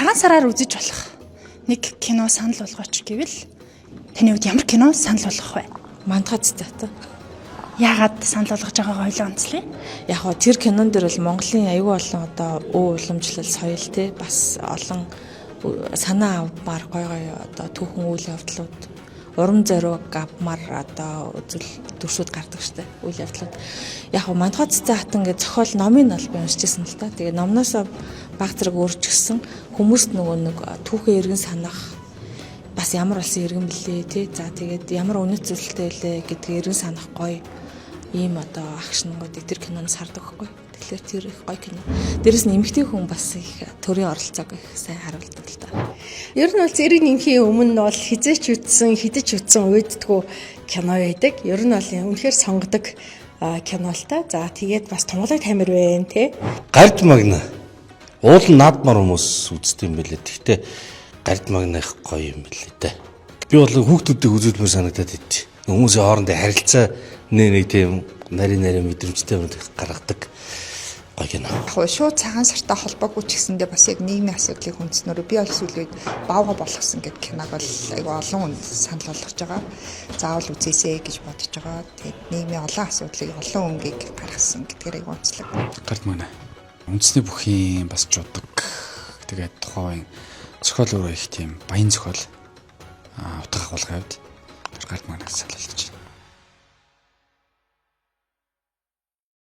цагаан сараар үзэж болох нэг кино санал болгооч гэвэл таны хувьд ямар кино санал болгох вэ? Мандха цитат. Яагаад санал болгож байгаагаа хоёлоо онцлоё. Яг гоо тэр кинон дээр бол Монголын аюул олон одоо өв уламжлал соёл те бас олон санаа авмаар гой одоо түүхэн үйл явдлууд урам зориг авмаар одоо үзэл дүрсүүд гардаг штэ үйл явдлууд. Яг гоо Мандха цитат ингээд зохиол номын бол би уншижсэн л та. Тэгээ номноосоо баг зэрэг өөрчилсөн хүмүүст нөгөө нэг түүхэн иргэн санах бас ямар болсон иргэн блээ тий. За тэгээд ямар үнэт зүйлтэй лээ гэдгийг иргэн санах гоё ийм одоо акшнгуудыг тэр киноноос хардаг байхгүй. Тэгэхээр тэр их гоё кино. Дээрэс нь эмэгтэй хүн бас их төрийн оролцоог их сайн харуулдаг л та. Ер нь бол зэрэг нэмхийн өмнө бол хизээч үтсэн, хідэж үтсэн уйддгүү кино байдаг. Ер нь бол үнэхээр сонгодог кино л та. За тэгээд бас тунгалаг тамир байна тий. Гард магна. Уул наадмаар хүмүүс үздэг юм билээ. Гэхдээ гард магна их гоё юм билээ дээ. Би бол хүүхдүүдийг үзүүлмээр санагдаад идэв. Хүмүүсийн хоорондын харилцаа нэг тийм нарийн мэдрэмжтэй гаргадаг гоё кино. Яг шууд цагаан сартай холбоогүй ч гэсэндээ бас яг нийгмийн асуудлыг хүндснээр би бол сүүлийн үед баага болгосон гэдэг киног бол айгүй олон хүн санал болгож байгаа. Заавал үзээсэй гэж бодож байгаа. Тэгээд нийгмийн олон асуудлыг олон өнгийг гаргасан гэдгээр айгүй онцлог. Гард манай үндэсний бүхийн бас жудаг. Тэгээд тухайн зохиол өөрөө их тийм баян зохиол утга агуулгын хувьд гард манаас санал болгож байна.